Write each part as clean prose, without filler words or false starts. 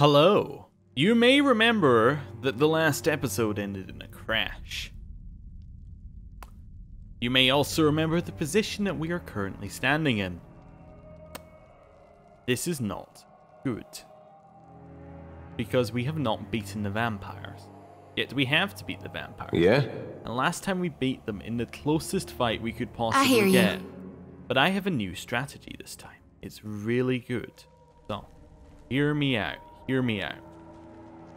Hello. You may remember that the last episode ended in a crash. You may also remember the position that we are currently standing in. This is not good. Because we have not beaten the vampires. Yet we have to beat the vampires. Yeah? And last time we beat them in the closest fight we could possibly get. But I have a new strategy this time. It's really good. So, hear me out. Hear me out.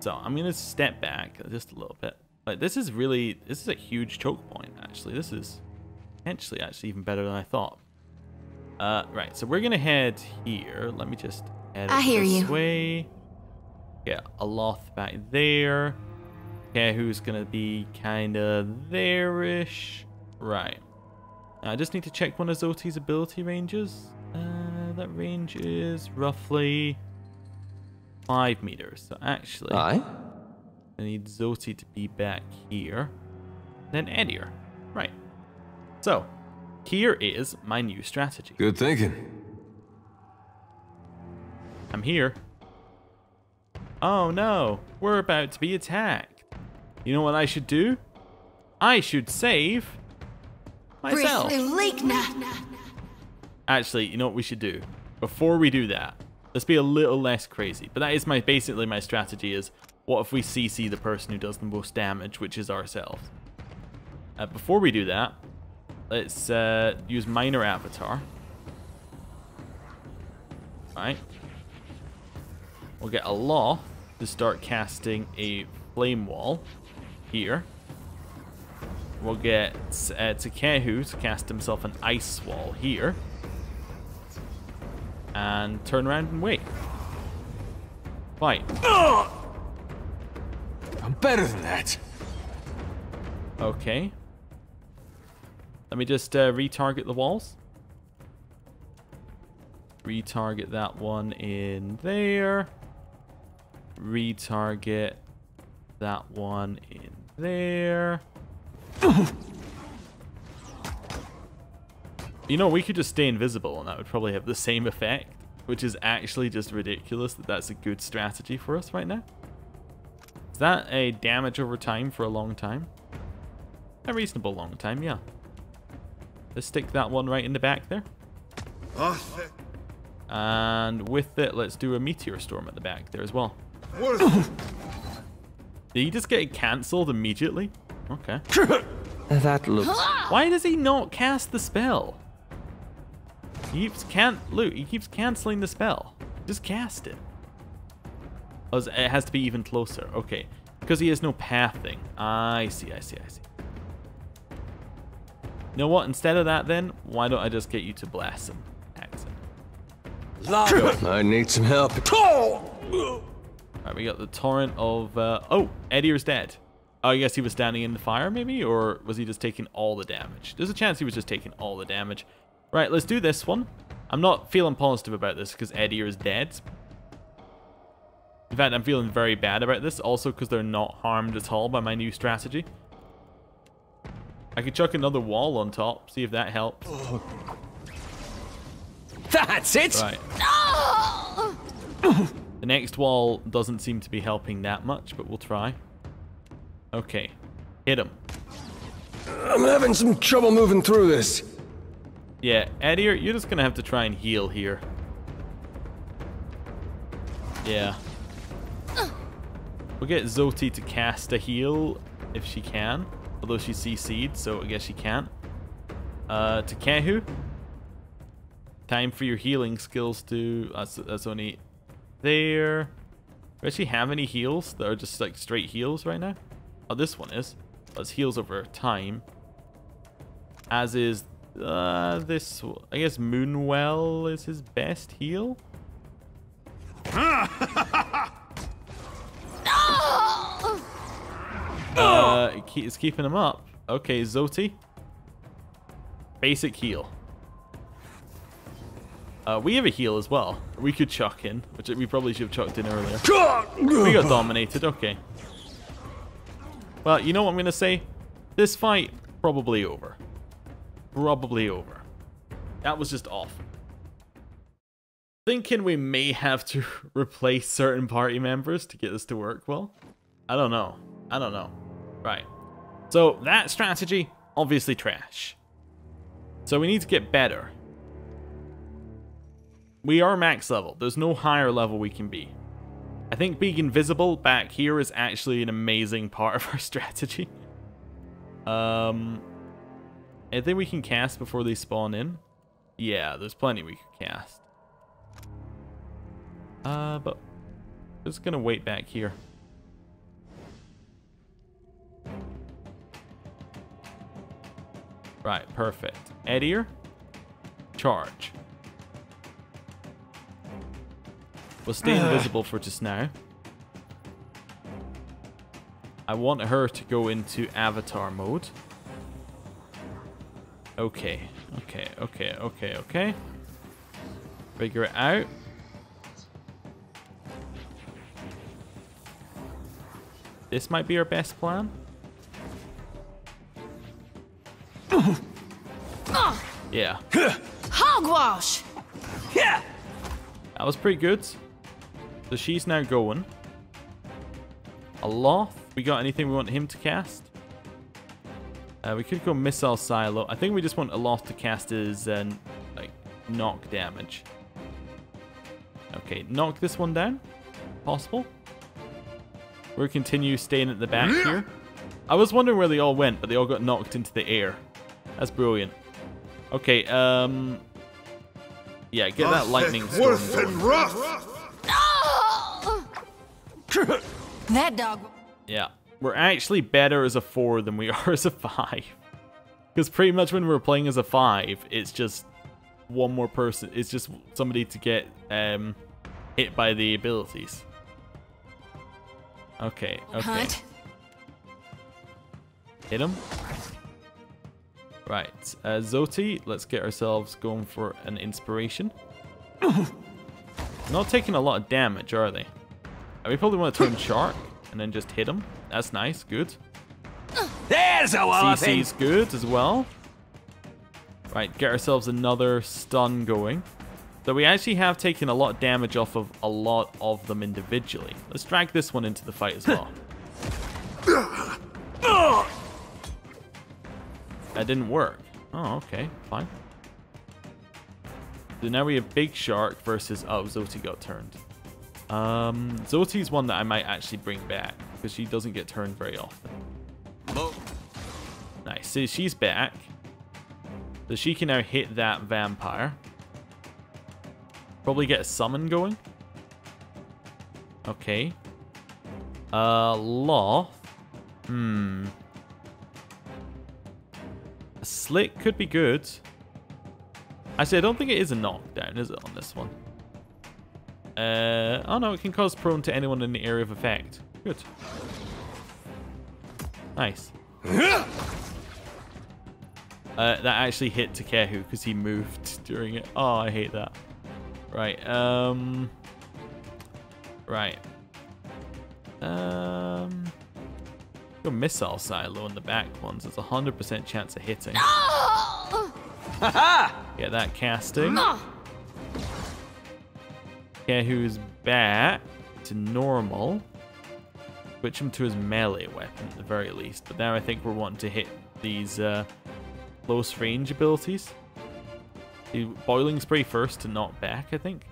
So, I'm going to step back just a little bit. Like, this is a huge choke point, actually. This is potentially actually even better than I thought. Right, so we're going to head here. Let me just head this way. Get a Loth back there. Okay, who's going to be kind of there-ish. Right. I just need to check one of Zoti's ability ranges. That range is roughly 5 meters. So actually, I need Zoti to be back here. Then Edier. Right. So, here is my new strategy. Good thinking. I'm here. Oh no, we're about to be attacked. You know what I should do? I should save myself. Actually, you know what we should do? Before we do that, let's be a little less crazy. But that is basically my strategy is, what if we CC the person who does the most damage, which is ourselves? Before we do that, let's use Minor Avatar. Right. We'll get a Law to start casting a Flame Wall here. We'll get Takehu to cast himself an Ice Wall here. And turn around and wait. Fight. I'm better than that. Okay. Let me just retarget the walls. Retarget that one in there. Retarget that one in there. You know, we could just stay invisible and that would probably have the same effect, which is actually just ridiculous that that's a good strategy for us right now. Is that a damage over time for a long time? A reasonable long time, yeah. Let's stick that one right in the back there. And with it, let's do a Meteor Storm at the back there as well. Did he just get cancelled immediately? Okay. That looks... Why does he not cast the spell? He keeps canceling the spell. Just cast it. Oh, it has to be even closer. Okay. Because he has no pathing. I see. You know what? Instead of that then, why don't I just get you to blast him? I need some help. Alright, we got the torrent of... oh, Edier's dead. Oh, I guess he was standing in the fire, maybe? Or was he just taking all the damage? There's a chance he was just taking all the damage. Right, let's do this one. I'm not feeling positive about this because Edier is dead. In fact, I'm feeling very bad about this. Also because they're not harmed at all by my new strategy. I could chuck another wall on top, see if that helps. That's it! Right. The next wall doesn't seem to be helping that much, but we'll try. Okay. Hit him. I'm having some trouble moving through this. Yeah, Edier, you're just going to have to try and heal here. Yeah. We'll get Zoti to cast a heal if she can. Although she's CC'd, so I guess she can't. Takehu. Time for your healing skills to... That's only there. Do I actually have any heals that are just like straight heals right now? Oh, this one is. Oh, it's heals over time. As is this... I guess Moonwell is his best heal? It's keeping him up. Okay, Zoti. Basic heal. We have a heal as well. We could chuck in, which we probably should have chucked in earlier. We got dominated. Okay. Well, you know what I'm going to say? This fight, probably over. Probably over. That was just awful. Thinking we may have to replace certain party members to get this to work well. I don't know. Right. So that strategy, obviously trash. So we need to get better. We are max level. There's no higher level we can be. I think being invisible back here is actually an amazing part of our strategy. Anything we can cast before they spawn in? Yeah, there's plenty we can cast. But I'm just gonna wait back here. Right, perfect. Edier, charge. We'll stay invisible for just now. I want her to go into avatar mode. Okay. Figure it out. This might be our best plan. Yeah. Hogwash! Yeah. That was pretty good. So she's now going. A Loth. We got anything we want him to cast? We could go Missile Silo. I think we just want a Loth to cast his like knock damage. Okay, knock this one down. Possible. We'll continue staying at the back here. I was wondering where they all went, but they all got knocked into the air. That's brilliant. Okay, yeah, get that lightning storm going. That dog. Yeah, we're actually better as a 4 than we are as a 5. Because pretty much when we're playing as a 5, it's just one more person. It's just somebody to get hit by the abilities. Okay. Hunt. Hit him. Right, Zoti, let's get ourselves going for an inspiration. Not taking a lot of damage, are they? We probably want to turn Shark and then just hit him. That's nice, good. There's a walloping. CC's good as well. Right, get ourselves another stun going. So we actually have taken a lot of damage off of a lot of them individually. Let's drag this one into the fight as well. That didn't work. Oh, okay, fine. So now we have Big Shark versus... Oh, Zoti got turned. Zoti's one that I might actually bring back because she doesn't get turned very often. Nice. So she's back. So she can now hit that vampire. Probably get a summon going. Okay. Loth. A Slick could be good. Actually, I don't think it is a knockdown, is it, on this one? Oh no, it can cause prone to anyone in the area of effect. Good. Nice. That actually hit Takehu because he moved during it. Oh, I hate that. Right. Right. Go Missile Silo in the back ones. There's a 100% chance of hitting. Get that casting. Takehu's back to normal. Switch him to his melee weapon at the very least. But now I think we're wanting to hit these close range abilities. Do Boiling Spray first to knock back, I think.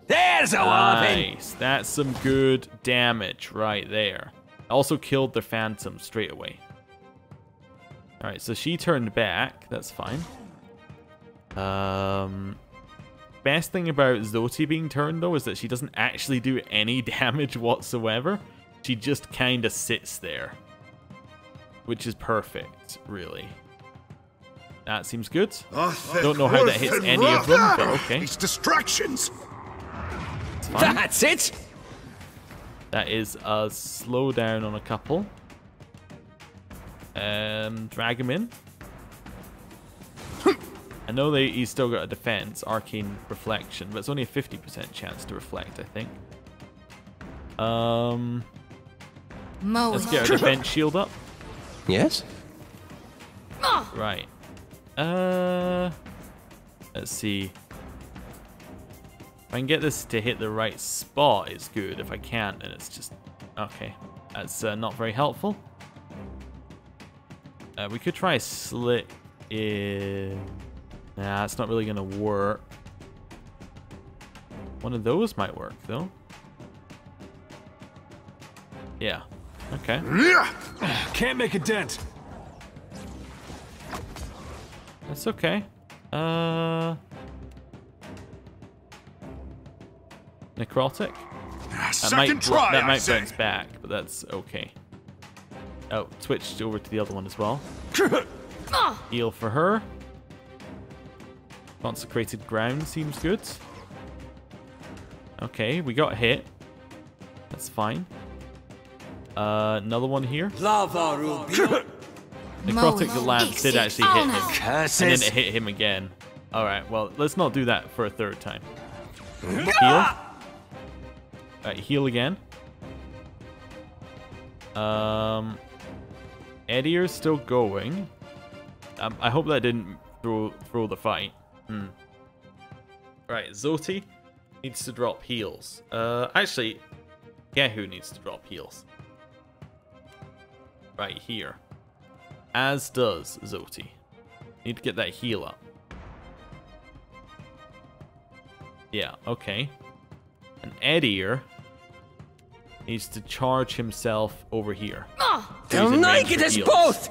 There's a walloping. Nice. That's some good damage right there. Also killed the Phantom straight away. Alright, so she turned back. That's fine. Best thing about Zoti being turned, though, is that she doesn't actually do any damage whatsoever. She just kind of sits there. Which is perfect, really. That seems good. Don't know how that hits any of them, but okay. These distractions. It's fine. That's it. That is a slowdown on a couple. Drag him in. I know he's still got a defense, Arcane Reflection, but it's only a 50% chance to reflect, I think. Let's get our defense shield up. Yes. Right. Let's see. If I can get this to hit the right spot, it's good. If I can't, then it's just... Okay. That's not very helpful. We could try a slit in... Nah, it's not really going to work. One of those might work, though. Yeah. Okay. Can't make a dent. That's okay. Necrotic? That might bounce back, but that's okay. Oh, switched over to the other one as well. Heal for her. Consecrated ground seems good. Okay, we got hit. That's fine. Another one here. Necrotic lance did actually hit him. And then it hit him again. Alright, well, let's not do that for a third time. Heal. Alright, heal again. Edier's still going. I hope that didn't throw the fight. Right, Zoti needs to drop heals. Actually, Gehu needs to drop heals. Right here. As does Zoti. Need to get that heal up. Yeah, okay. And Edier needs to charge himself over here. They'll naked us both!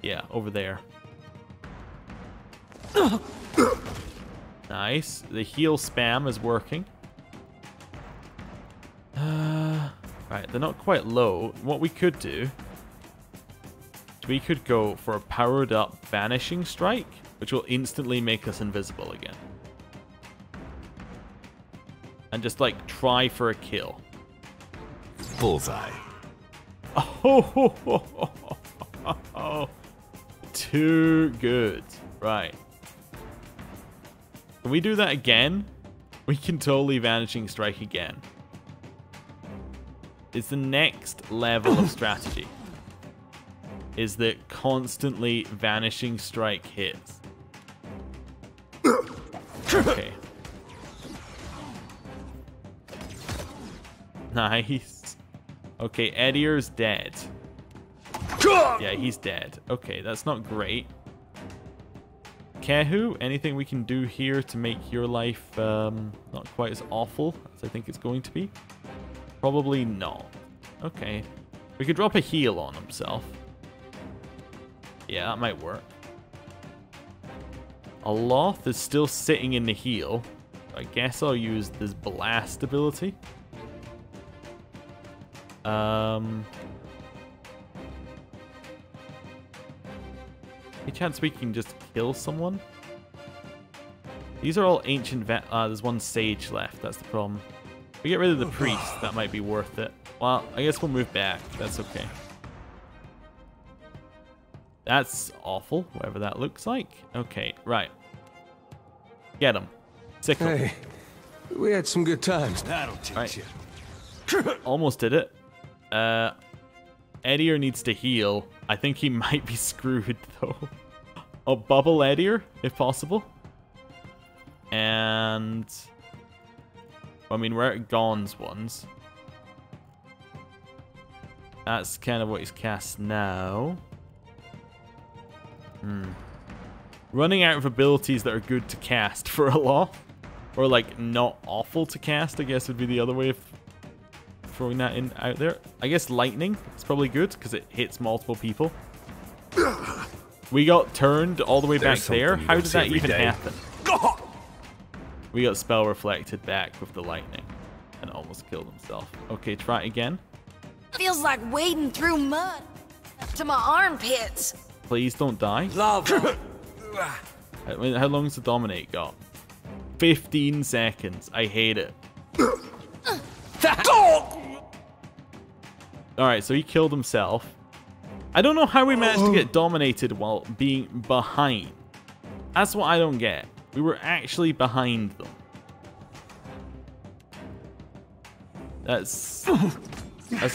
Yeah, over there. Nice. The heal spam is working. Right, they're not quite low. What we could do is we could go for a powered up vanishing strike, which will instantly make us invisible again. And just like try for a kill. Bullseye. Oh, too good. Right. Can we do that again? We can totally vanishing strike again. It's the next level of strategy. Is that constantly vanishing strike hits. Okay. Nice. Okay, Edier's dead. Yeah, he's dead. Okay, that's not great. Kehu, anything we can do here to make your life not quite as awful as I think it's going to be? Probably not. Okay. We could drop a heal on himself. Yeah, that might work. Aloth is still sitting in the heal. I guess I'll use this blast ability. Any chance we can just kill someone? These are all ancient there's one sage left, that's the problem. If we get rid of the priest, that might be worth it. Well, I guess we'll move back. That's okay. That's awful, whatever that looks like. Okay, right. Get him. Sickle. Hey, we had some good times. That'll teach you. Almost did it. Edier needs to heal. I think he might be screwed, though. Oh, bubble Edier, if possible. And... I mean, we're at Gon's ones. That's kind of what he's cast now. Running out of abilities that are good to cast for a lot. Or, like, not awful to cast, I guess would be the other way of throwing that in out there. I guess lightning is probably good, because it hits multiple people. We got turned all the way back there. How did that even happen? We got spell reflected back with the lightning. And almost killed himself. Okay, try it again. Feels like wading through mud up to my armpits. Please don't die. Lava. How long has the Dominate got? 15 seconds. I hate it. Alright, so he killed himself. I don't know how we managed to get dominated while being behind. That's what I don't get. We were actually behind them. That's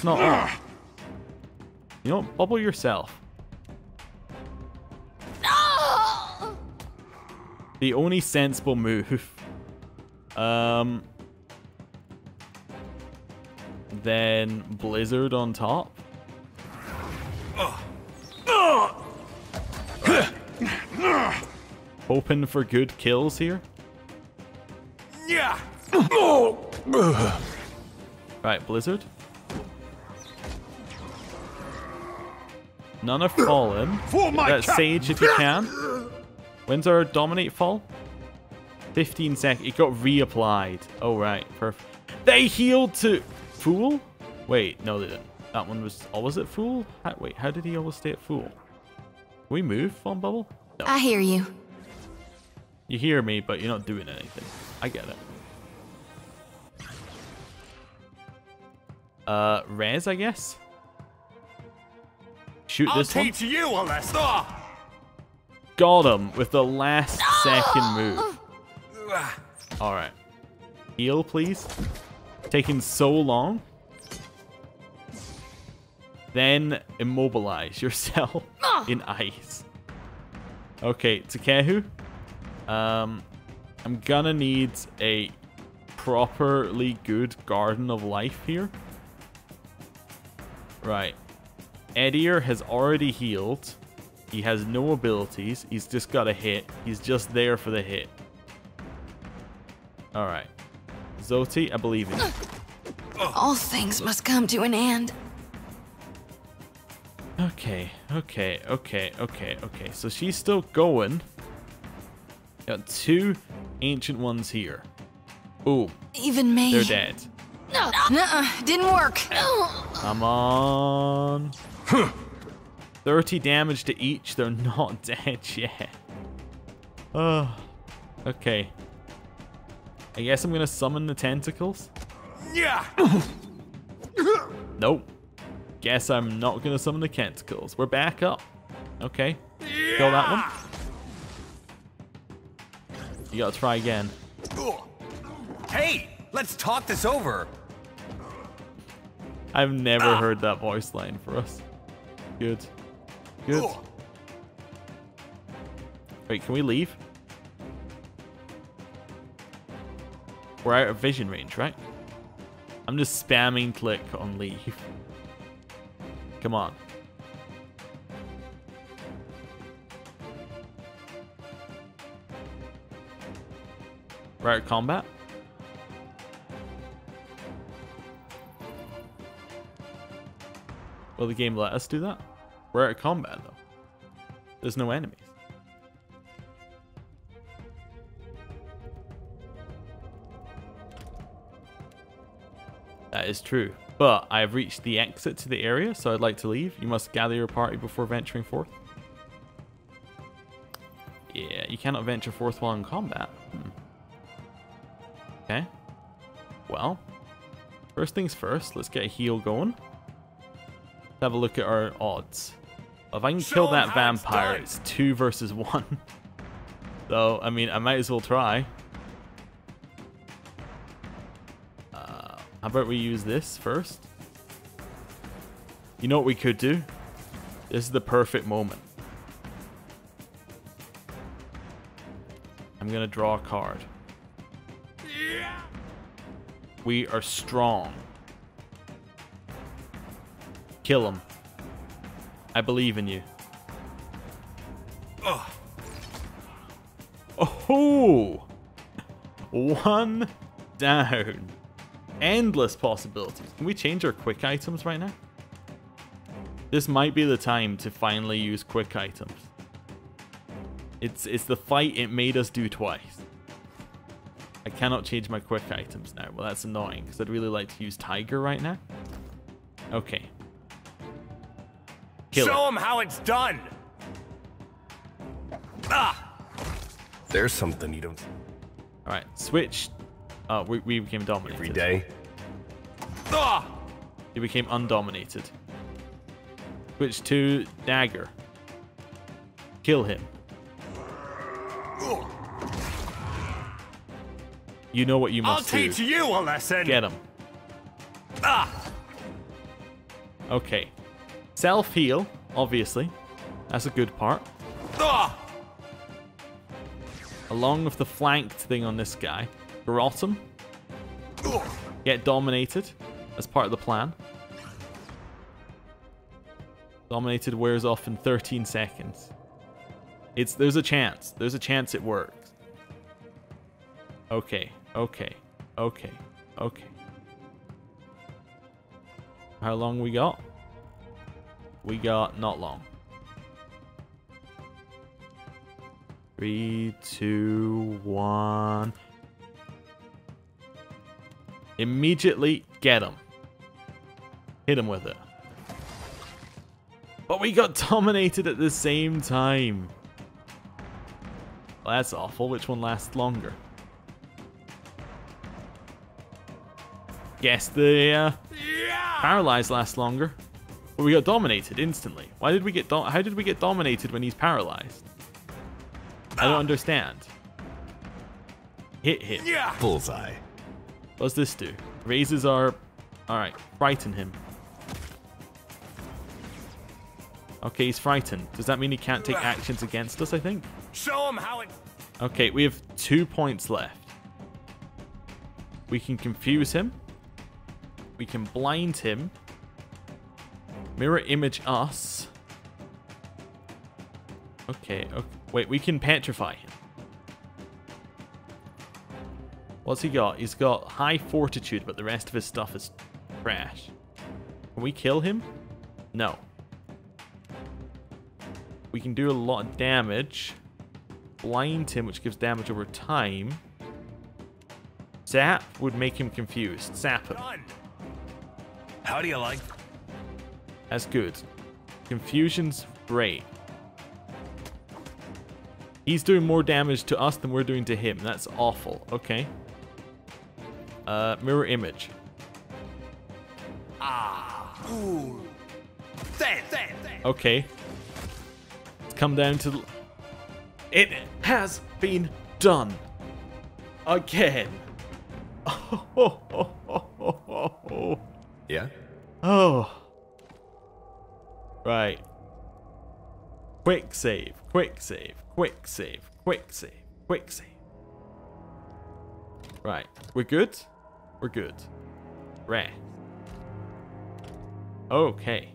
not on. You know what? Bubble yourself. The only sensible move. Then Blizzard on top. Hoping for good kills here. Yeah. Right, Blizzard. None have fallen. That Sage if you can. When's our Dominate fall? 15 seconds. It got reapplied. Oh, right. Perfect. They healed to Fool? Wait, no, they didn't. That one was... Oh, was it Fool? Wait, how did he always stay at Fool? Can we move on Bubble? No. I hear you. You hear me, but you're not doing anything. I get it. Rez, I guess? Shoot this one. I'll teach you a lesson. Got him with the last second move. Alright. Heal, please. Taking so long. Then immobilize yourself in ice. Okay, Takehu. I'm gonna need a properly good Garden of Life here. Right. Edier has already healed. He has no abilities. He's just got a hit. He's just there for the hit. Alright. Zoti, I believe in you. All things must come to an end. Okay. So she's still going. Got 2 ancient ones here. Ooh. Even me. They're dead. Nuh-uh, didn't work. Come on. 30 damage to each. They're not dead yet. Oh. Okay. I guess I'm gonna summon the tentacles. Yeah. Nope. Guess I'm not gonna summon the tentacles. We're back up. Okay. Kill that one. You gotta try again. Hey, let's talk this over. I've never heard that voice line for us. Good. Good. Wait, can we leave? We're out of vision range, right? I'm just spamming click on leave. Come on. We're out of combat? Will the game let us do that? We're out of combat though. There's no enemies. That is true. But I have reached the exit to the area, so I'd like to leave. You must gather your party before venturing forth. Yeah, you cannot venture forth while in combat. Okay. Well, first things first, let's get a heal going. Let's have a look at our odds. If I can kill that vampire, it's 2 versus 1. So, I mean, I might as well try. How about we use this first? You know what we could do? This is the perfect moment. I'm gonna draw a card. We are strong. Kill him. I believe in you. Oh! 1 down. Endless possibilities. Can we change our quick items right now? This might be the time to finally use quick items. It's the fight it made us do twice. I cannot change my quick items now. Well, that's annoying because I'd really like to use Tiger right now. Okay. Show him how it's done. There's something you don't. All right, switch. We became dominated. Every day. He became undominated. Switch to Dagger. Kill him. You know what you must do. I'll teach you a lesson. Get him. Okay. Self-heal, obviously. That's a good part. along with the flanked thing on this guy. Garrot him. Get dominated as part of the plan. Dominated wears off in 13 seconds. There's a chance. There's a chance it works. Okay. How long we got? We got not long. 3, 2, 1. Immediately get him. Hit him with it. But we got dominated at the same time. Well, that's awful. Which one lasts longer? Guess the paralyzed lasts longer. But we got dominated instantly. Why did we get how did we get dominated when he's paralyzed? I don't understand. Hit him. Bullseye. What does this do? Raises our... Alright, frighten him. Okay, he's frightened. Does that mean he can't take actions against us, I think? Show him how it... Okay, we have 2 points left. We can confuse him. We can blind him. Mirror image us. Okay. Wait, we can petrify him. What's he got? He's got high fortitude, but the rest of his stuff is trash. Can we kill him? No. We can do a lot of damage. Blind him, which gives damage over time. Zap would make him confused. Zap him. How do you like? That's good. Confusion's great. He's doing more damage to us than we're doing to him. That's awful. Okay. Mirror image. Ooh. Okay. It's come down to... It has been done. Again. Yeah? Oh. Right. Quick save. Right. We're good? We're good. Rest. Okay.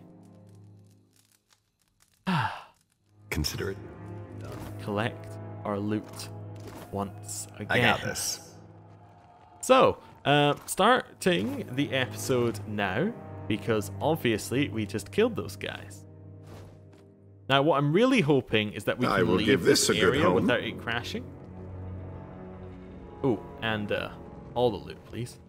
Consider it. Collect our loot once again. I got this. So, starting the episode now, because obviously we just killed those guys. Now, what I'm really hoping is that we can leave this area without it crashing. Oh, and all the loot, please.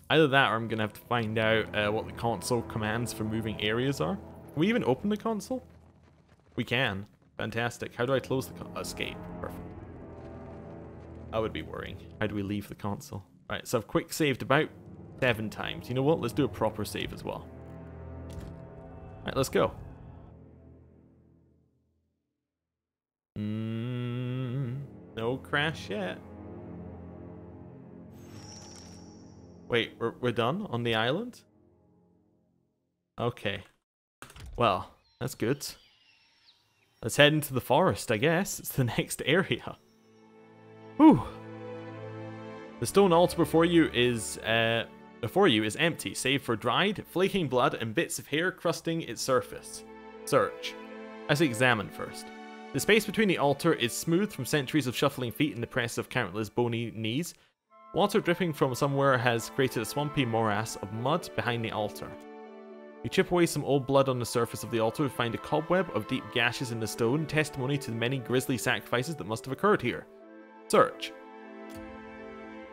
Either that, or I'm going to have to find out what the console commands for moving areas are. Can we even open the console? We can. Fantastic. How do I close the escape? Perfect. That would be worrying. How do we leave the console? Right, so I've quick saved about 7 times. You know what? Let's do a proper save as well. Alright, let's go. No crash yet. Wait, we're done on the island? Okay. Well, that's good. Let's head into the forest, I guess. It's the next area. Whew. The stone altar before you is empty, save for dried, flaking blood and bits of hair crusting its surface. Search. Let's examine first. The space between the altar is smooth from centuries of shuffling feet and the press of countless bony knees. Water dripping from somewhere has created a swampy morass of mud behind the altar. You chip away some old blood on the surface of the altar and find a cobweb of deep gashes in the stone, testimony to the many grisly sacrifices that must have occurred here. Search.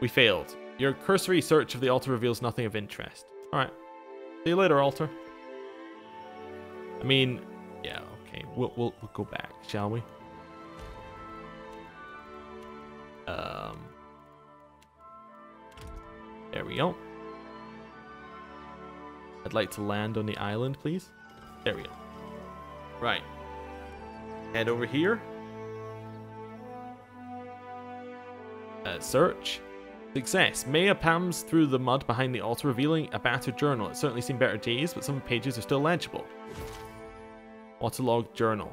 We failed. Your cursory search of the altar reveals nothing of interest. Alright. See you later, altar. I mean, yeah, okay. We'll go back, shall we? There we go. I'd like to land on the island, please. There we go. Right. Head over here. Search. Success. Maya pams through the mud behind the altar, revealing a battered journal. It's certainly seen better days, but some pages are still legible. Waterlogged journal.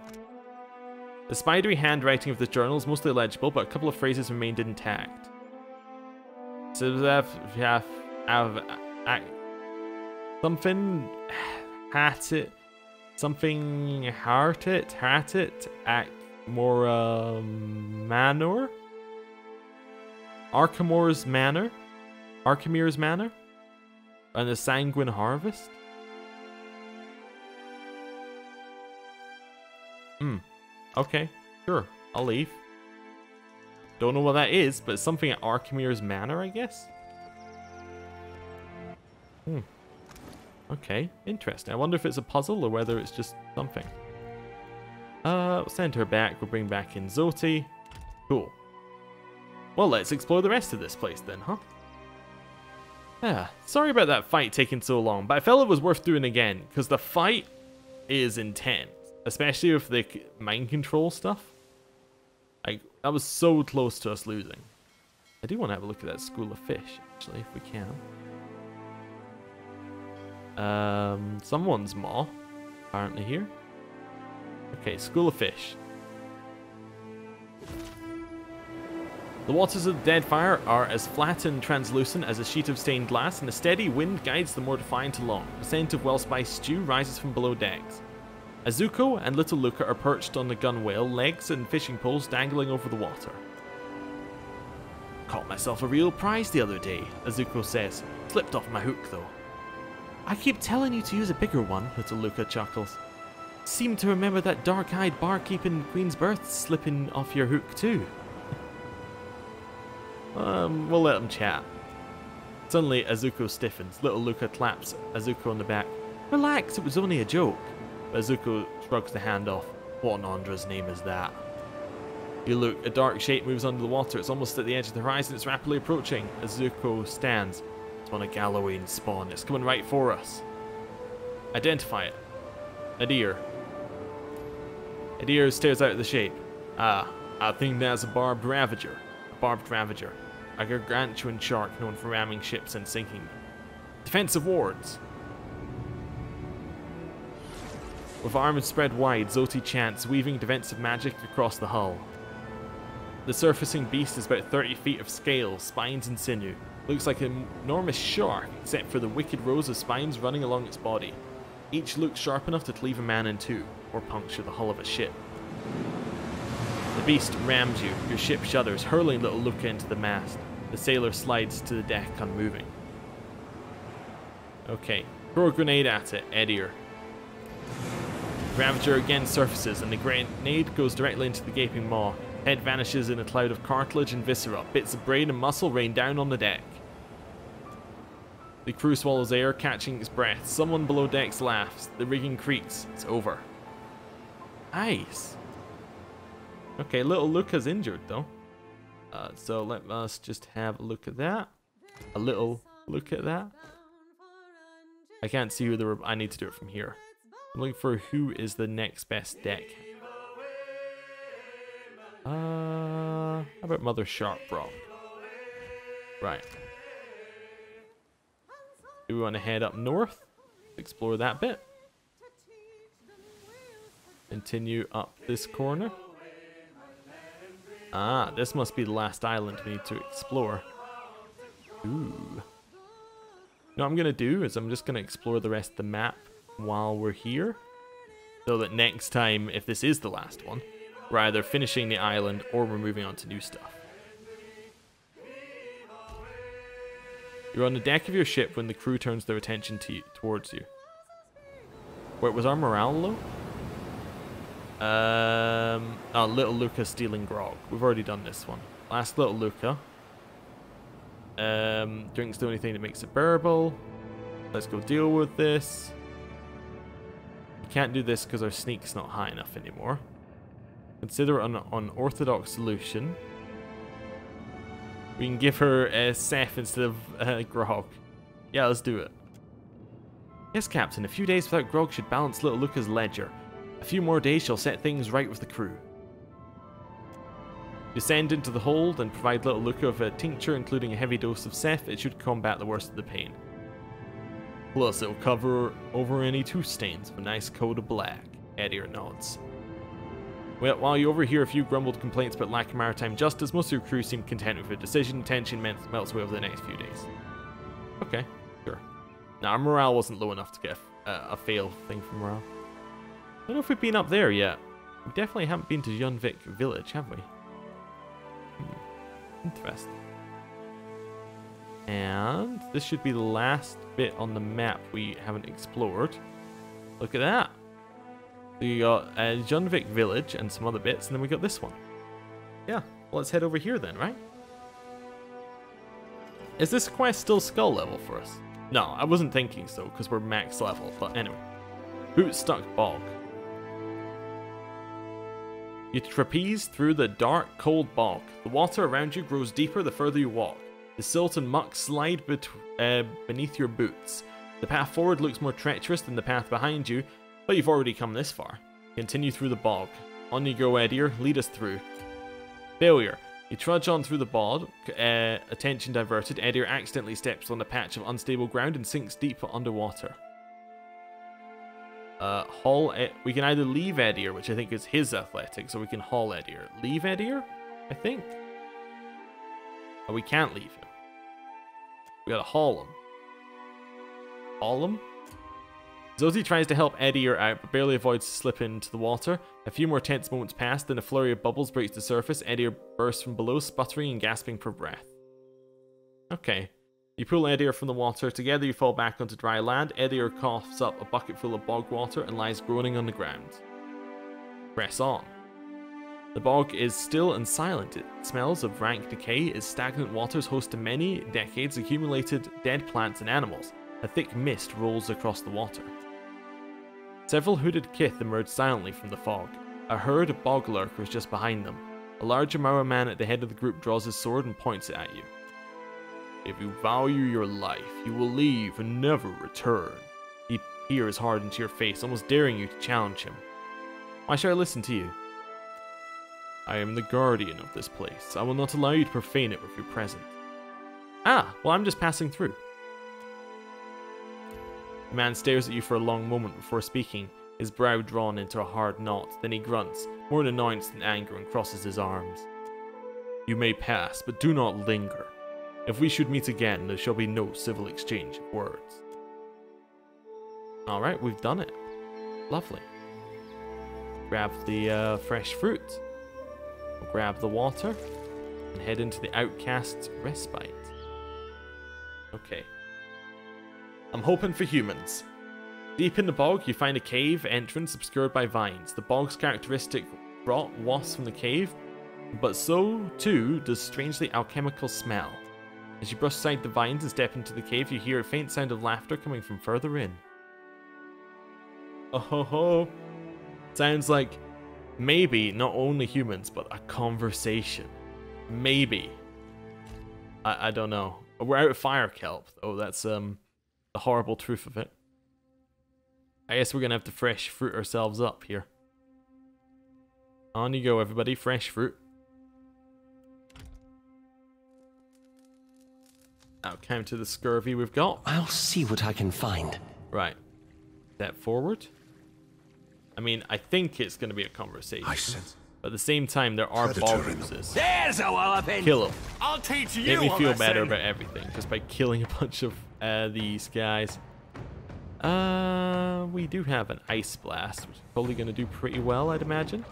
The spidery handwriting of the journal is mostly legible, but a couple of phrases remained intact. Something hat it, something heart it, hat it, act more manor, Archimere's manor, and the sanguine harvest. Okay, sure, I'll leave. Don't know what that is, but it's something at Archimere's manor, I guess. Okay, interesting. I wonder if it's a puzzle or whether it's just something. We'll send her back. We'll bring back in Zoti. Cool. Well, let's explore the rest of this place then, huh? Sorry about that fight taking so long, but I felt it was worth doing again, because the fight is intense. Especially with the mind control stuff. Like, that was so close to us losing. I do want to have a look at that school of fish, actually, if we can. Someone's maw, apparently here. Okay, school of fish. The waters of the Deadfire are as flat and translucent as a sheet of stained glass, and a steady wind guides the more defiant along. The scent of well-spiced stew rises from below decks. Azuko and little Luca are perched on the gunwale, legs and fishing poles dangling over the water. Caught myself a real prize the other day, Azuko says. Slipped off my hook though. I keep telling you to use a bigger one, little Luca chuckles. Seem to remember that dark-eyed barkeep in Queen's Berth slipping off your hook too. We'll let them chat. Suddenly, Azuko stiffens. Little Luca claps Azuko on the back. Relax, it was only a joke. Azuko shrugs the hand off. What an Andra's name is that? You look, a dark shape moves under the water. It's almost at the edge of the horizon. It's rapidly approaching. Azuko stands. It's one of Galloway's spawn. It's coming right for us. Identify it. A deer. A deer stares out at the shape. Ah, I think that's a barbed ravager. A gargantuan shark known for ramming ships and sinking them. Defensive wards. With arms spread wide, Zoti chants, weaving defensive magic across the hull. The surfacing beast is about 30 feet of scales, spines and sinew. Looks like an enormous shark, except for the wicked rows of spines running along its body. Each looks sharp enough to cleave a man in two, or puncture the hull of a ship. The beast rams you, your ship shudders, hurling little Luca into the mast. The sailor slides to the deck, unmoving. Okay, throw a grenade at it, Edier. Ravager again surfaces, and the grenade goes directly into the gaping maw. Head vanishes in a cloud of cartilage and viscera. Bits of brain and muscle rain down on the deck. The crew swallows air, catching its breath. Someone below decks laughs. The rigging creaks. It's over. Nice. Okay, little Luca's injured though. So let us just have a look at that. A little look at that. I can't see who I need to do it from here. I'm looking for who is the next best deck. How about Mother Sharp Rock? Right. Do we want to head up north? Explore that bit. Continue up this corner. Ah, this must be the last island we need to explore. Ooh. What I'm going to do is I'm just going to explore the rest of the map while we're here, so that next time, if this is the last one, we're either finishing the island or we're moving on to new stuff. You're on the deck of your ship when the crew turns their attention towards you. Wait, was our morale low? Oh, little Luca stealing grog. We've already done this one. Last little Luca. Drinks the only thing that makes it bearable. Let's go deal with this. Can't do this because our sneak's not high enough anymore. Consider an unorthodox solution. We can give her a Seth instead of grog. Yeah, let's do it. Yes, Captain. A few days without grog should balance little Luca's ledger. A few more days shall set things right with the crew. Descend into the hold and provide little Luca with a tincture including a heavy dose of Seth. It should combat the worst of the pain. Plus, it'll cover over any tooth stains with a nice coat of black. Edier nods. Well, while you overhear a few grumbled complaints about lack of maritime justice, most of your crew seem content with the decision. Tension melts away over the next few days. Okay, sure. Now, our morale wasn't low enough to get a fail thing for morale. I don't know if we've been up there yet. We definitely haven't been to Junvik village, have we? Interesting. And this should be the last bit on the map we haven't explored. Look at that. We got Junvik village and some other bits, and then we got this one. Yeah, well, let's head over here then, right? Is this quest still skull level for us? No, I wasn't thinking so, because we're max level, but anyway. Boot stuck bog. You trapeze through the dark, cold bog. The water around you grows deeper the further you walk. The silt and muck slide beneath your boots. The path forward looks more treacherous than the path behind you, but you've already come this far. Continue through the bog. On you go, Edier. Lead us through. Failure. You trudge on through the bog. Attention diverted. Edier accidentally steps on a patch of unstable ground and sinks deep underwater. We can either leave Edier, which I think is his athletics, or we can haul Edier. Leave Edier, I think. Oh, we can't leave him. We gotta haul him. Haul him? Zozie tries to help Edier out, but barely avoids slipping into the water. A few more tense moments pass, then a flurry of bubbles breaks the surface. Edier bursts from below, sputtering and gasping for breath. Okay. You pull Edier from the water. Together you fall back onto dry land. Edier coughs up a bucket full of bog water and lies groaning on the ground. Press on. The bog is still and silent. It smells of rank decay. Its stagnant waters host many decades accumulated dead plants and animals. A thick mist rolls across the water. Several hooded kith emerge silently from the fog. A herd of bog lurkers just behind them. A larger Maora man at the head of the group draws his sword and points it at you. If you value your life, you will leave and never return. He peers hard into your face, almost daring you to challenge him. Why should I listen to you? I am the guardian of this place. I will not allow you to profane it with your presence. Ah, well, I'm just passing through. The man stares at you for a long moment before speaking, his brow drawn into a hard knot. Then he grunts, more in annoyance than anger, and crosses his arms. You may pass, but do not linger. If we should meet again, there shall be no civil exchange of words. Alright, we've done it. Lovely. Grab the fresh fruit. We'll grab the water. And head into the Outcast's Respite. Okay. I'm hoping for humans. Deep in the bog, you find a cave entrance obscured by vines. The bog's characteristic rot wafts from the cave, but so too does strangely alchemical smell. As you brush aside the vines and step into the cave, you hear a faint sound of laughter coming from further in. Oh ho ho. Sounds like maybe not only humans, but a conversation. Maybe. I don't know. We're out of fire kelp, though. That's the horrible truth of it. I guess we're gonna have to fresh fruit ourselves up here. On you go, everybody. Fresh fruit. Now counter the scurvy we've got. I'll see what I can find. Right. Step forward. I mean, I think it's going to be a conversation. But at the same time, there are bog oozes. There's a walloping. Kill them. I'll teach you. Make me feel better about everything just by killing a bunch of these guys. We do have an ice blast, which is probably going to do pretty well, I'd imagine.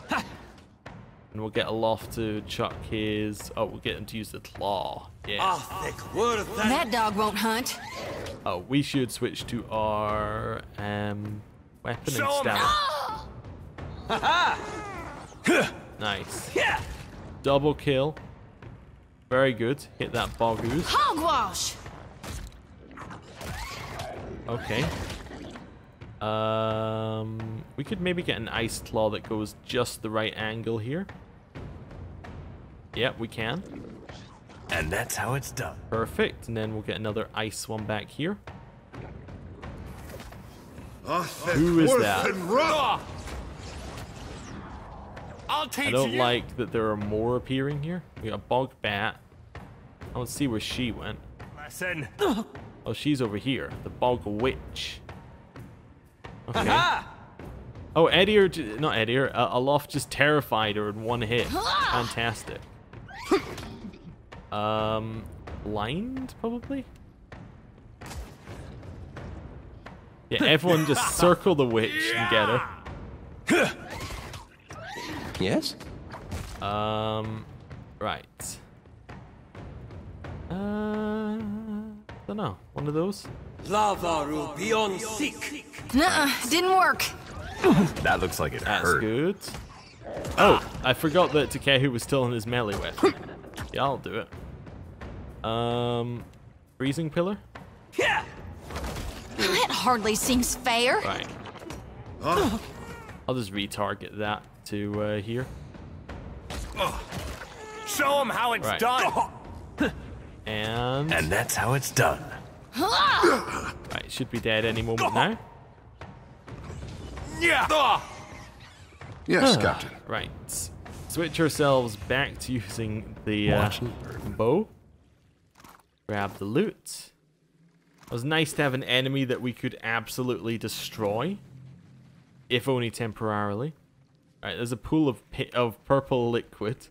And we'll get Aloft to chuck his... Oh, we'll get him to use the claw. Yeah. That dog won't hunt. Oh, we should switch to our weapon and stab. Nice. Double kill. Very good. Hit that bog ooze. Hogwash. Okay. We could maybe get an ice claw that goes just the right angle here. Yep, we can. And that's how it's done. Perfect. And then we'll get another ice one back here. Who is that? I don't like that there are more appearing here. We got a bog bat. I don't see where she went. Oh, she's over here. The bog witch. Okay. Oh, Oh, not Edier, Aloft just terrified her in one hit. Fantastic. Blind, probably? Yeah, everyone just circle the witch and get her. Yes? Right. Don't know. One of those? Lavaru beyond seek. Nuh-uh, didn't work. That looks like it hurt. That's good. Oh, I forgot that Takehu was still in his melee weapon. Yeah, I'll do it. Freezing pillar? That hardly seems fair. Right. I'll just retarget that to here. Show him how it's done. And that's how it's done. right, should be dead any moment now. Yes, Captain. Right. Switch ourselves back to using the bow. Grab the loot. It was nice to have an enemy that we could absolutely destroy, if only temporarily. Right, there's a pool of purple liquid.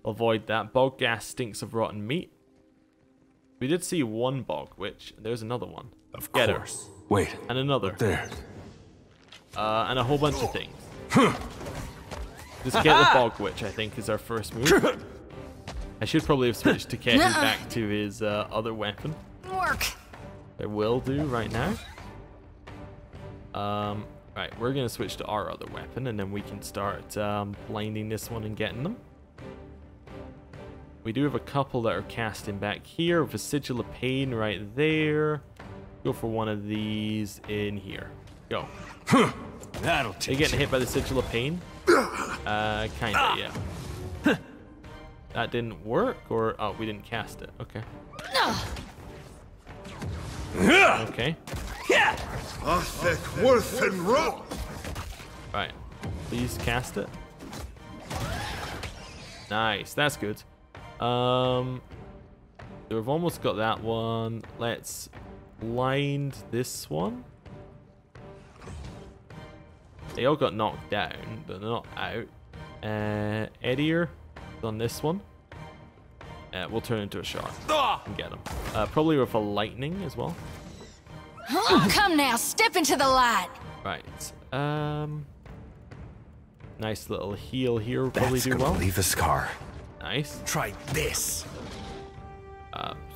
Avoid that. Bog gas stinks of rotten meat. We did see one bog witch. There's another one. Of Get course. her. Wait. And another. There. And a whole bunch of things. Just get the bog witch, I think, is our first move. I should probably have switched Takehu back to his other weapon. Work. I will do right now. Right, we're gonna switch to our other weapon, and then we can start blinding this one and getting them. We do have a couple that are casting back here. With a Sigil of Pain right there. Go for one of these in here. Go. That'll Are you getting hit by the Sigil of Pain? Kinda, yeah. That didn't work, or oh, we didn't cast it. Okay. Okay. Right. Please cast it. Nice. That's good. So we've almost got that one. Let's blind this one. They all got knocked down, but they're not out. Edier on this one. We'll turn into a shark and get him. Probably with a lightning as well. Come now, step into the light. Right. Nice little heal here. Will probably do well. Leave a scar. Nice. Try this.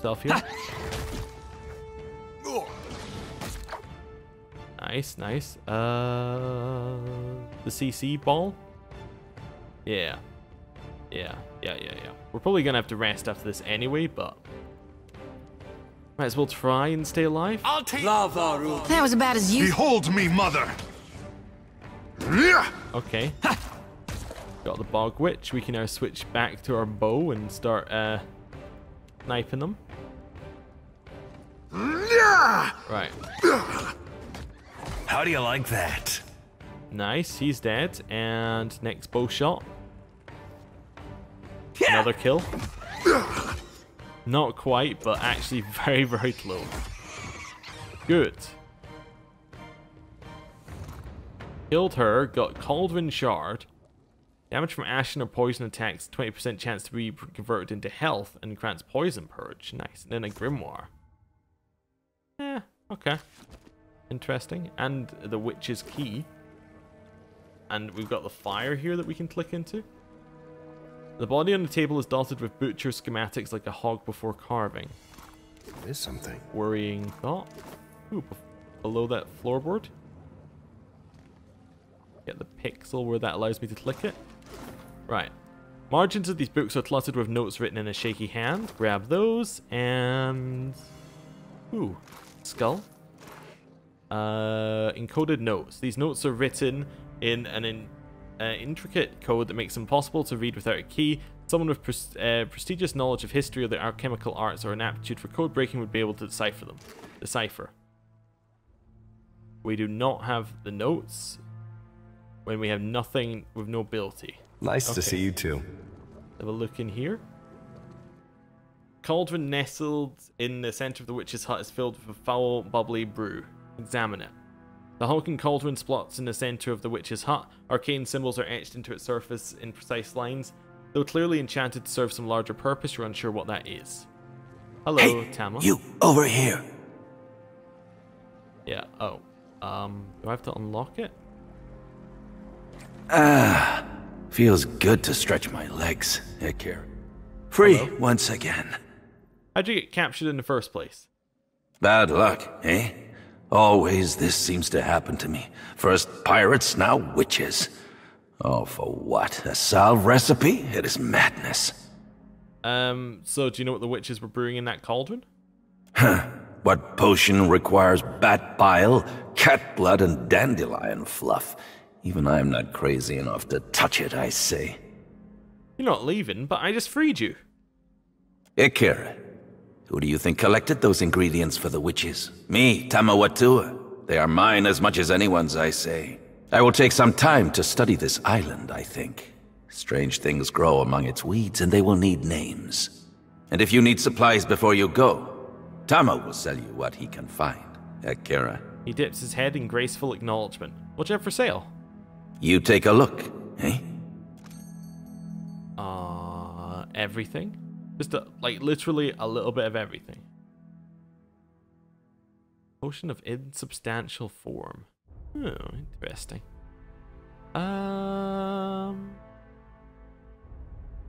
Self heal. Nice, nice. The CC ball. Yeah. Yeah. We're probably gonna have to rest after this anyway, but might as well try and stay alive. I'll take Lavaru. That was about as useful. Behold me, mother. Okay. Got the bog witch. We can now switch back to our bow and start sniping them. Right. How do you like that? Nice. He's dead. And next bow shot. Another kill. Not quite, but actually very, very close. Good. Killed her. Got Cauldron Shard. Damage from ashen or poison attacks, 20% chance to be converted into health and grants poison purge. Nice. And then a grimoire. Okay. Interesting. And the witch's key. And we've got the fire here that we can click into. The body on the table is dotted with butcher schematics like a hog before carving. There's something. Worrying thought. Ooh, below that floorboard. Get the pixel where that allows me to click it. Right. Margins of these books are cluttered with notes written in a shaky hand. Grab those and... Ooh. Skull. Encoded notes. These notes are written in an intricate code that makes them possible to read without a key. Someone with prestigious knowledge of history or the alchemical arts or an aptitude for code breaking would be able to decipher. We do not have the notes when we have nothing with no ability. Nice to see you too. Have a look in here. Cauldron nestled in the center of the witch's hut is filled with a foul, bubbly brew. Examine it. The hulking cauldron splots in the center of the witch's hut. Arcane symbols are etched into its surface in precise lines. Though clearly enchanted to serve some larger purpose, you're unsure what that is. Hello, hey, Tama. You, over here. Yeah, oh. Do I have to unlock it? Ah, feels good to stretch my legs, Ekir. Free once again. How'd you get captured in the first place? Bad luck, eh? Always this seems to happen to me. First pirates, now witches. Oh, for what? A salve recipe? It is madness. So do you know what the witches were brewing in that cauldron? Huh. What potion requires bat bile, cat blood, and dandelion fluff? Even I'm not crazy enough to touch it, I say. You're not leaving, but I just freed you. Ikira, who do you think collected those ingredients for the witches? Me, Tamawatua. They are mine as much as anyone's, I say. I will take some time to study this island, I think. Strange things grow among its weeds, and they will need names. And if you need supplies before you go, Tama will sell you what he can find. Akira. He dips his head in graceful acknowledgement. What do you have for sale? You take a look, eh? Everything? Just literally a little bit of everything. Potion of insubstantial form. Oh, interesting.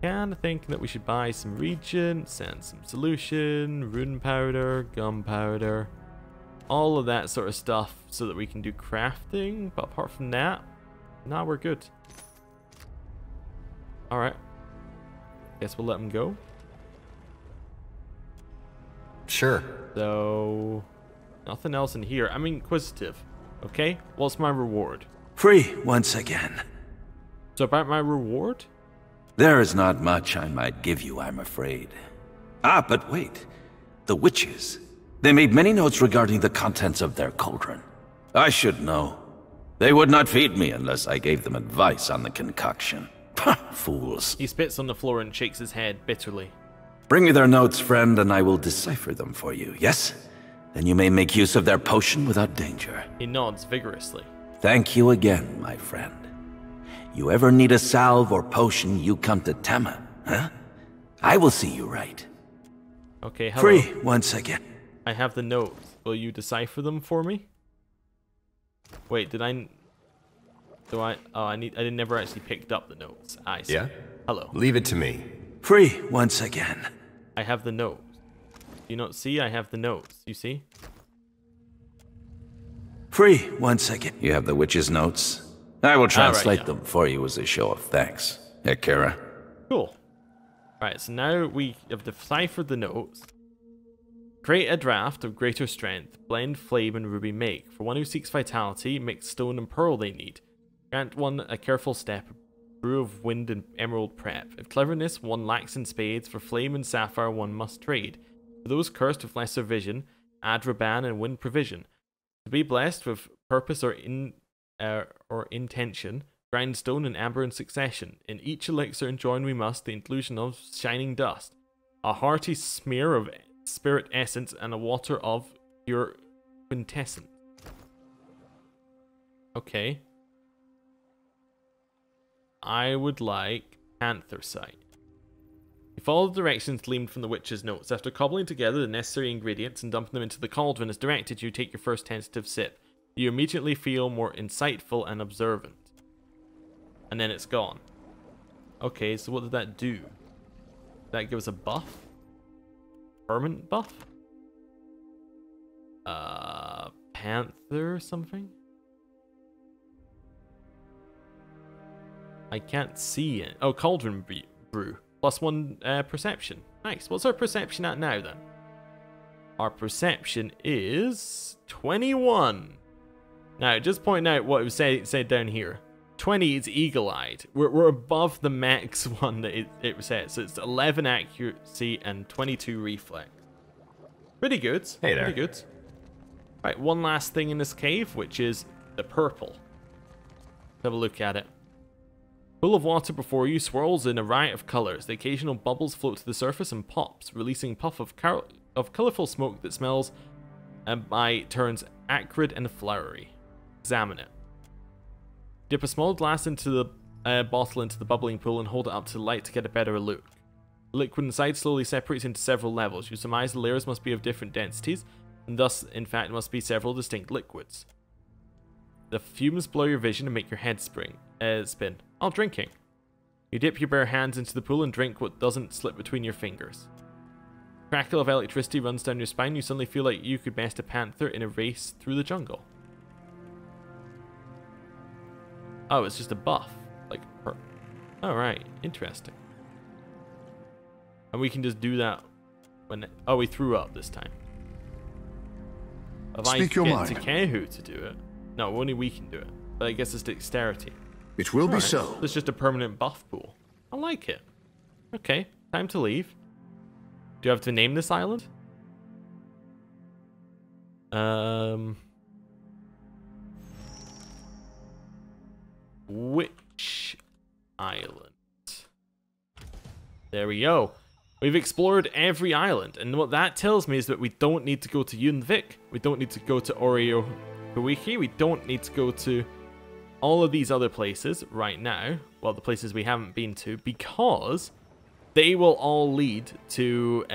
Kinda thinking that we should buy some reagents and some solution, rune powder, gunpowder, all of that sort of stuff so that we can do crafting. But apart from that, nah, we're good. Alright. Guess we'll let him go. Sure. So, nothing else in here. I'm inquisitive. Okay? What's my reward? Free once again. So about my reward? There is not much I might give you, I'm afraid. Ah, but wait. The witches. They made many notes regarding the contents of their cauldron. I should know. They would not feed me unless I gave them advice on the concoction. Fools. He spits on the floor and shakes his head bitterly. Bring me their notes, friend, and I will decipher them for you, yes? Then you may make use of their potion without danger. He nods vigorously. Thank you again, my friend. You ever need a salve or potion, you come to Tama, huh? I will see you right. Okay, hello. Free once again. I have the notes. Will you decipher them for me? Wait, did I... Do I... Oh, I never actually picked up the notes. I see. Yeah? Hello. Leave it to me. Free once again. I have the notes. Do you not see? I have the notes. You see? Free once again. You have the witch's notes? I will translate them for you as a show of thanks, Akira. Cool. Right, so now we have deciphered the notes. Create a draft of greater strength. Blend flame and ruby make. For one who seeks vitality, mix stone and pearl they need. Grant one a careful step. Brew of wind and emerald prep. If cleverness, one lacks in spades. For flame and sapphire, one must trade. For those cursed with lesser vision, add Raban and wind provision. To be blessed with purpose or intention, grind stone and amber in succession. In each elixir enjoin we must the inclusion of shining dust, a hearty smear of spirit essence, and a water of pure quintessence. Okay. I would like anthracite. You follow the directions gleaned from the witch's notes. After cobbling together the necessary ingredients and dumping them into the cauldron as directed, you take your first tentative sip. You immediately feel more insightful and observant. And then it's gone. Okay, so what did that do? Did that give us a buff? Permanent buff? Panther or something? I can't see it. Oh, cauldron brew. +1 perception. Nice. What's our perception at now then? Our perception is 21. Now, just point out what it was said down here. 20 is eagle-eyed. We're above the max one that it says. So it's 11 accuracy and 22 reflex. Pretty good. Hey there. Pretty good. Right, one last thing in this cave, which is the purple. Let's have a look at it. Pool of water before you swirls in a riot of colors. The occasional bubbles float to the surface and pops, releasing a puff of colorful smoke that smells and by turns acrid and flowery. Examine it. Dip a small glass into the bottle into the bubbling pool and hold it up to the light to get a better look. The liquid inside slowly separates into several levels. You surmise the layers must be of different densities, and thus, in fact, must be several distinct liquids. The fumes blur your vision and make your head spin. Oh, drinking. You dip your bare hands into the pool and drink what doesn't slip between your fingers. A crackle of electricity runs down your spine. You suddenly feel like you could best a panther in a race through the jungle. Oh, it's just a buff. Like her. Alright, interesting. And we can just do that when... Oh, we threw up this time. If Speak your mind. To Kehu to do it. No, only we can do it. But I guess it's dexterity. It will be so. It's just a permanent buff pool. I like it. Okay, time to leave. Do you have to name this island? Which island? There we go. We've explored every island, and what that tells me is that we don't need to go to Yunvik, we don't need to go to Oreo Huiki, we don't need to go to all of these other places right now, well, the places we haven't been to, because they will all lead to,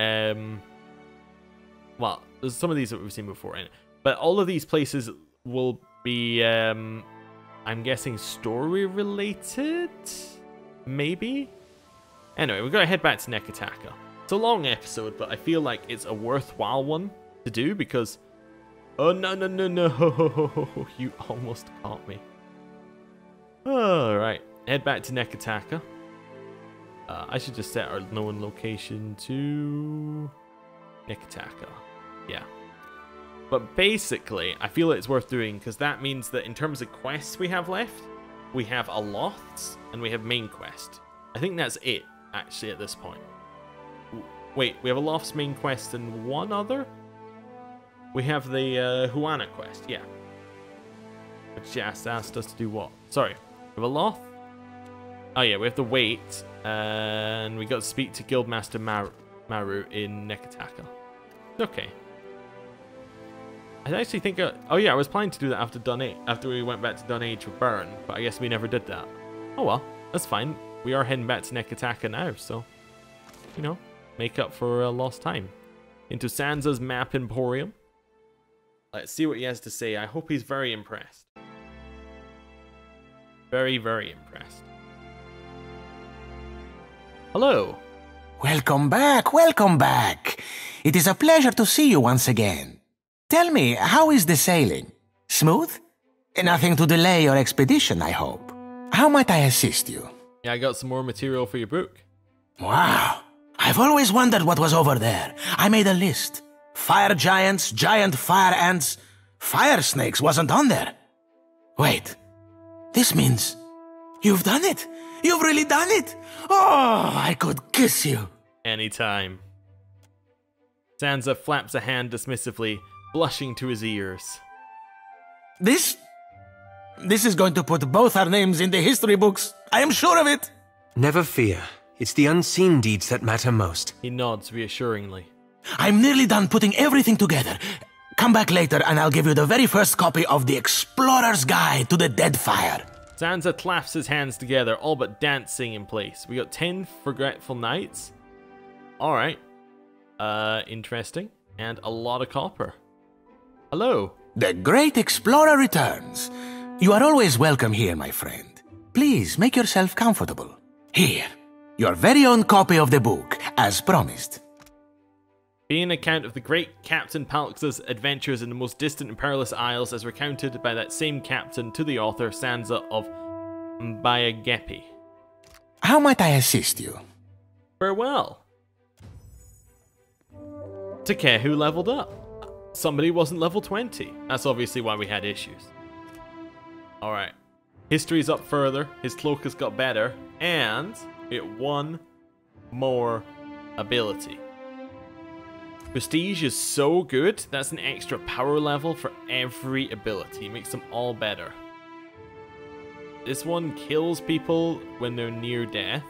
well, there's some of these that we've seen before, but all of these places will be, I'm guessing story related, maybe? Anyway, we're going to head back to Nekataka. It's a long episode, but I feel like it's a worthwhile one to do because... Oh, no, no, no, no. You almost caught me. Alright, head back to Nekataka. I should just set our known location to... Nekataka. Yeah. But basically, I feel it's worth doing because that means that in terms of quests we have left, we have a Loths and we have main quest. I think that's it. Actually, at this point. Wait, we have a Loft's main quest and one other? We have the Huana quest, yeah. Which just asked us to do what? Sorry, we have a Loth? Oh yeah, we have to wait, and we got to speak to Guildmaster Maru in Nekataka. Okay. I actually think... oh yeah, I was planning to do that after we went back to Dunage for Burn, but I guess we never did that. Oh well, that's fine. We are heading back to Nekataka now, so, you know, make up for lost time. Into Sansa's Map Emporium. Let's see what he has to say. I hope he's very impressed. Very, very impressed. Hello. Welcome back, welcome back. It is a pleasure to see you once again. Tell me, how is the sailing? Smooth? Nothing to delay your expedition, I hope. How might I assist you? Yeah, I got some more material for your book. Wow. I've always wondered what was over there. I made a list. Fire giants, giant fire ants, fire snakes wasn't on there. Wait. This means you've done it. You've really done it. Oh, I could kiss you. Anytime. Sansa flaps a hand dismissively, blushing to his ears. This is going to put both our names in the history books. I am sure of it. Never fear. It's the unseen deeds that matter most. He nods reassuringly. I'm nearly done putting everything together. Come back later and I'll give you the very first copy of the Explorer's Guide to the Deadfire. Sansa claps his hands together, all but dancing in place. We got 10 forgetful nights. Alright. Interesting. And a lot of copper. Hello. The Great Explorer returns. You are always welcome here, my friend. Please make yourself comfortable. Here, your very own copy of the book, as promised. Being an account of the great Captain Palx's adventures in the most distant and perilous isles as recounted by that same captain to the author Sansa of Mbayagepi. How might I assist you? Farewell. Takehu leveled up. Somebody wasn't level 20. That's obviously why we had issues. Alright. History's up further. His cloak has got better. And it one more ability. Prestige is so good. That's an extra power level for every ability. It makes them all better. This one kills people when they're near death.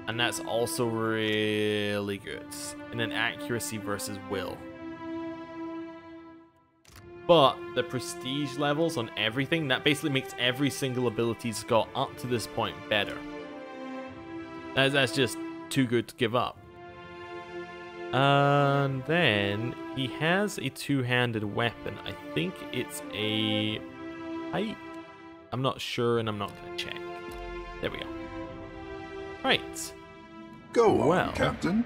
And that's also really good. And then accuracy versus will. But the prestige levels on everything, that basically makes every single ability he's got up to this point better. That's just too good to give up. And then he has a two-handed weapon. I think it's a pipe. I'm not sure, and I'm not going to check. There we go. Right. Go on, Captain.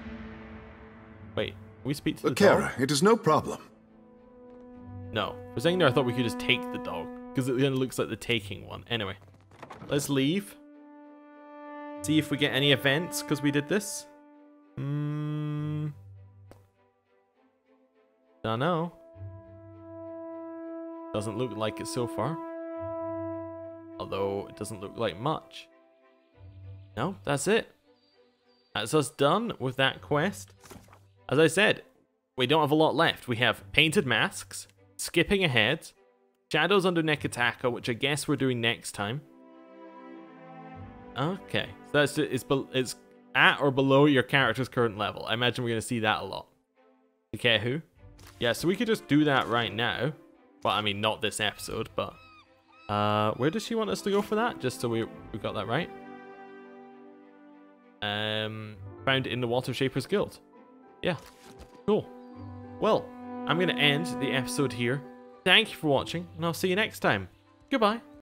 Wait, we speak to the dog? It is no problem. No. For a second there, I thought we could just take the dog, because it kind of looks like the taking one. Anyway, let's leave. See if we get any events, because we did this. Don't know. Doesn't look like it so far. Although, it doesn't look like much. No, that's it. That's us done with that quest. As I said, we don't have a lot left. We have painted masks, skipping ahead, shadows under Nekataka, which I guess we're doing next time. Okay, so that's it's at or below your character's current level. I imagine we're going to see that a lot. Okay, who? Yeah, so we could just do that right now. Well, I mean, not this episode, but where does she want us to go for that? Just so we got that right. Found in the Water Shapers Guild. Yeah, cool. Well, I'm going to end the episode here. Thank you for watching, and I'll see you next time. Goodbye.